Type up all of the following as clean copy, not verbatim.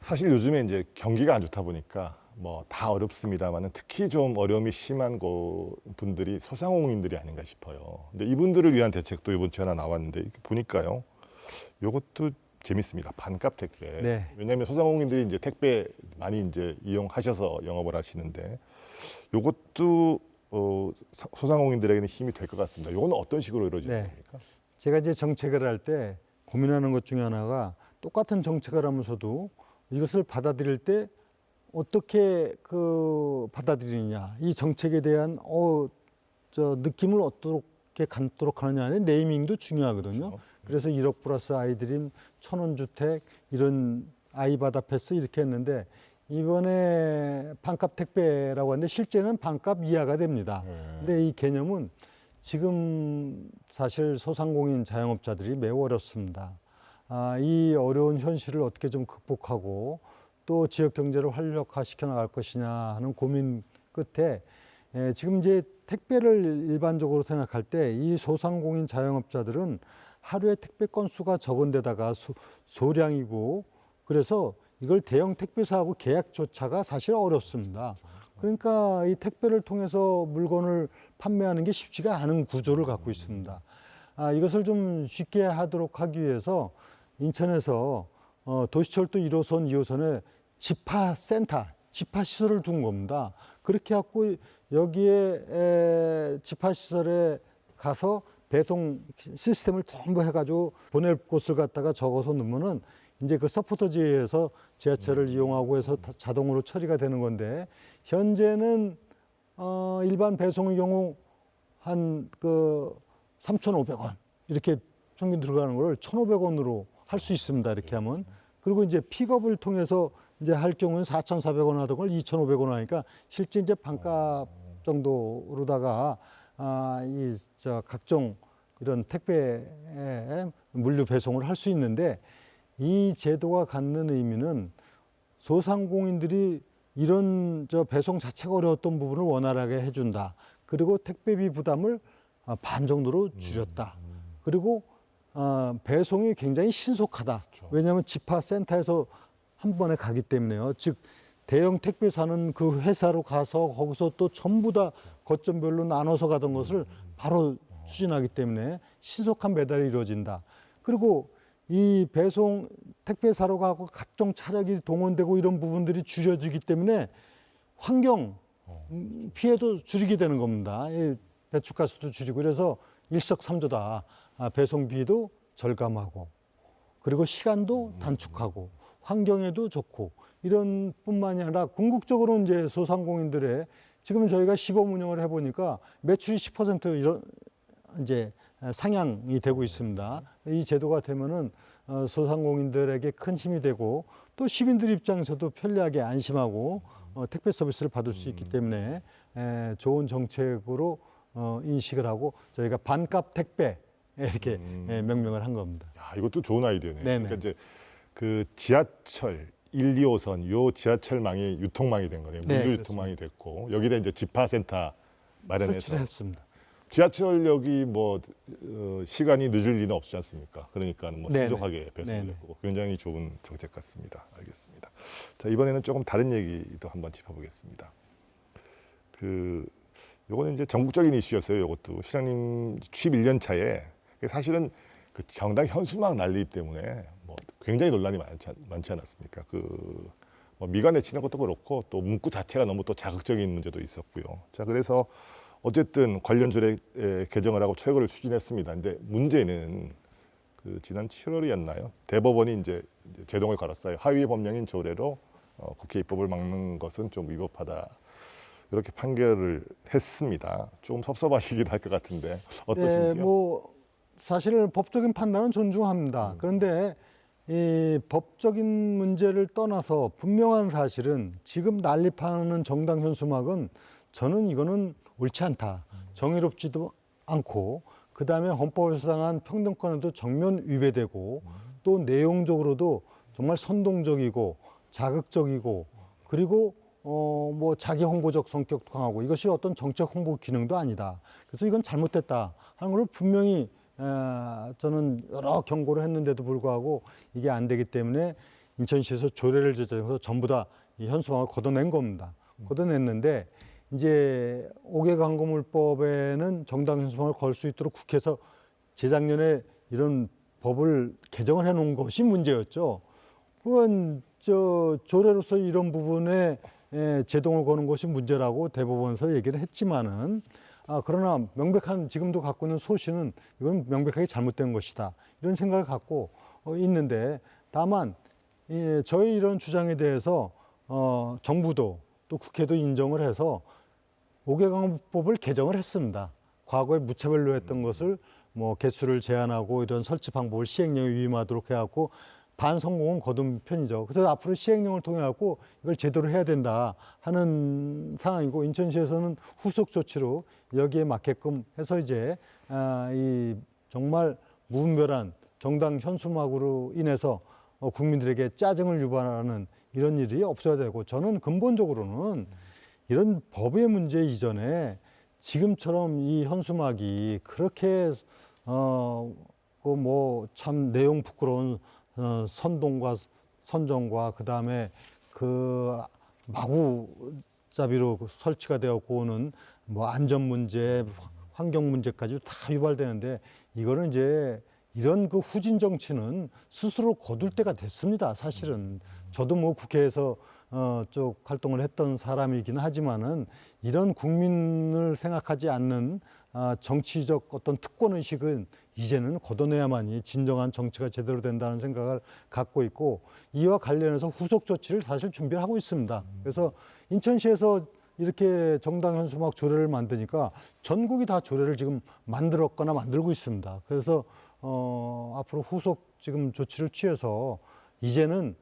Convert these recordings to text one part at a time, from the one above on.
사실 요즘에 이제 경기가 안 좋다 보니까 뭐 다 어렵습니다만은 특히 좀 어려움이 심한 분들이 소상공인들이 아닌가 싶어요. 근데 이분들을 위한 대책도 이번 주에 하나 나왔는데 이렇게 보니까요. 요것도 재밌습니다. 반값 택배. 네. 왜냐하면 소상공인들이 이제 택배 많이 이제 이용하셔서 영업을 하시는데 요것도 소상공인들에게는 힘이 될 것 같습니다. 요거는 어떤 식으로 이루어지는 네. 겁니까? 제가 이제 정책을 할 때 고민하는 것 중에 하나가 똑같은 정책을 하면서도 이것을 받아들일 때 어떻게 받아들이느냐, 이 정책에 대한 느낌을 어떻게 갖도록 하느냐, 네이밍도 중요하거든요. 그렇죠. 그래서 1억 플러스 아이드림, 1,000원 주택, 이런 아이바다 패스 이렇게 했는데 이번에 반값 택배라고 하는데 실제는 반값 이하가 됩니다. 근데 이 개념은 지금 사실 소상공인 자영업자들이 매우 어렵습니다. 이 어려운 현실을 어떻게 좀 극복하고 또 지역 경제를 활력화시켜 나갈 것이냐 하는 고민 끝에 지금 이제 택배를 일반적으로 생각할 때 이 소상공인 자영업자들은 하루에 택배 건수가 적은 데다가 소량이고 그래서 이걸 대형 택배사하고 계약조차가 사실 어렵습니다. 그러니까 이 택배를 통해서 물건을 판매하는 게 쉽지가 않은 구조를 갖고 있습니다. 이것을 좀 쉽게 하도록 하기 위해서 인천에서 도시철도 1호선, 2호선에 집화센터, 집화시설을 둔 겁니다. 그렇게 해갖고 여기에 집화시설에 가서 배송 시스템을 전부 해가지고 보낼 곳을 갖다가 적어서 넣으면은 이제 그 서포터지에 의해서 지하철을 이용하고 해서 자동으로 처리가 되는 건데 현재는 일반 배송의 경우 한 3,500원 이렇게 평균 들어가는 걸 1,500원으로 할 수 있습니다. 이렇게 하면. 그리고 이제 픽업을 통해서 이제 할 경우는 4,400원 하던 걸 2,500원 하니까 실제 이제 반값 정도로다가 각종 이런 택배 물류 배송을 할 수 있는데 이 제도가 갖는 의미는 소상공인들이 이런 배송 자체가 어려웠던 부분을 원활하게 해준다. 그리고 택배비 부담을 반 정도로 줄였다. 그리고 배송이 굉장히 신속하다. 그렇죠. 왜냐하면 집화센터에서 한 번에 가기 때문에요. 즉 대형 택배사는 그 회사로 가서 거기서 또 전부 다 거점별로 나눠서 가던 것을 바로 추진하기 때문에 신속한 배달이 이루어진다. 그리고 이 배송 택배사로 가고 각종 차량이 동원되고 이런 부분들이 줄여지기 때문에 환경 피해도 줄이게 되는 겁니다. 이 배출가스도 줄이고 그래서 일석삼조다. 배송비도 절감하고 그리고 시간도 단축하고 환경에도 좋고 이런 뿐만이 아니라 궁극적으로 이제 소상공인들의 지금 저희가 시범 운영을 해보니까 매출이 10% 이런 이제 상향이 되고 있습니다. 이 제도가 되면은 소상공인들에게 큰 힘이 되고 또 시민들 입장에서도 편리하게 안심하고 택배 서비스를 받을 수 있기 때문에 좋은 정책으로 인식을 하고 저희가 반값 택배 이렇게 명명을 한 겁니다. 야, 이것도 좋은 아이디어네요. 네네. 그러니까 이제 그 지하철 1, 2호선 요 지하철망이 유통망이 된 거네요. 네, 물류 유통망이 됐고 여기다 이제 집화센터 마련해서 설치를 했습니다. 지하철역이 뭐 시간이 늦을 리는 없지 않습니까? 그러니까 뭐 네네. 신속하게 배송이 네네. 되고 굉장히 좋은 정책 같습니다. 알겠습니다. 자, 이번에는 조금 다른 얘기도 한번 짚어보겠습니다. 요거는 이제 전국적인 이슈였어요. 요것도 시장님 취임 1년 차에 사실은 그 정당 현수막 난립 때문에 뭐 굉장히 논란이 많지 않았습니까? 뭐 미간에 치는 것도 그렇고 또 문구 자체가 너무 또 자극적인 문제도 있었고요. 자, 그래서 어쨌든 관련 조례 개정을 하고 최고를 추진했습니다. 근데 문제는 지난 7월이었나요? 대법원이 이제 제동을 걸었어요. 하위 법령인 조례로 국회 입법을 막는 것은 좀 위법하다. 이렇게 판결을 했습니다. 좀 섭섭하시기도 할 것 같은데 어떠신지요? 네, 뭐 사실 법적인 판단은 존중합니다. 그런데 이 법적인 문제를 떠나서 분명한 사실은 지금 난립하는 정당 현수막은 저는 이거는 옳지 않다. 정의롭지도 않고 그다음에 헌법에 상한 평등권에도 정면 위배되고 또 내용적으로도 정말 선동적이고 자극적이고 그리고 뭐 자기 홍보적 성격도 강하고 이것이 어떤 정책 홍보 기능도 아니다. 그래서 이건 잘못됐다 하는 걸 분명히 저는 여러 경고를 했는데도 불구하고 이게 안 되기 때문에 인천시에서 조례를 제정해서 전부 다 이 현수막을 걷어낸 겁니다. 걷어냈는데 이제 5개 광고물법에는 정당 현수막을 걸 수 있도록 국회에서 재작년에 이런 법을 개정을 해놓은 것이 문제였죠. 그건 조례로서 이런 부분에 제동을 거는 것이 문제라고 대법원에서 얘기를 했지만은 그러나 명백한 지금도 갖고 있는 소신은 이건 명백하게 잘못된 것이다 이런 생각을 갖고 있는데 다만 저희 이런 주장에 대해서 정부도 또 국회도 인정을 해서 5개 광고법을 개정을 했습니다. 과거에 무차별로 했던 것을 뭐 개수를 제한하고 이런 설치 방법을 시행령에 위임하도록 해갖고 반성공은 거둔 편이죠. 그래서 앞으로 시행령을 통해 갖고 이걸 제대로 해야 된다 하는 상황이고 인천시에서는 후속 조치로 여기에 맞게끔 해서 이제 이 정말 무분별한 정당 현수막으로 인해서 국민들에게 짜증을 유발하는 이런 일이 없어야 되고 저는 근본적으로는 이런 법의 문제 이전에 지금처럼 이 현수막이 그렇게 그 뭐 참 내용 부끄러운 선동과 선정과 그다음에 그 마구잡이로 설치가 되었고 오는 뭐 안전 문제, 환경 문제까지 다 유발되는데 이거는 이제 이런 그 후진 정치는 스스로 거둘 때가 됐습니다. 사실은 저도 뭐 국회에서 쪽 활동을 했던 사람이긴 하지만은 이런 국민을 생각하지 않는 정치적 어떤 특권 의식은 이제는 걷어내야만이 진정한 정치가 제대로 된다는 생각을 갖고 있고 이와 관련해서 후속 조치를 사실 준비를 하고 있습니다. 그래서 인천시에서 이렇게 정당 현수막 조례를 만드니까 전국이 다 조례를 지금 만들었거나 만들고 있습니다. 그래서 앞으로 후속 지금 조치를 취해서 이제는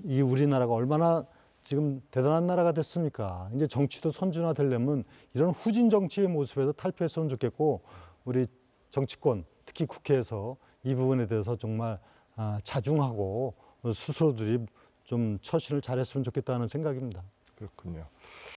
이 우리나라가 얼마나 지금 대단한 나라가 됐습니까? 이제 정치도 선진화되려면 이런 후진 정치의 모습에서 탈피했으면 좋겠고 우리 정치권 특히 국회에서 이 부분에 대해서 정말 자중하고 스스로들이 좀 처신을 잘했으면 좋겠다는 생각입니다. 그렇군요.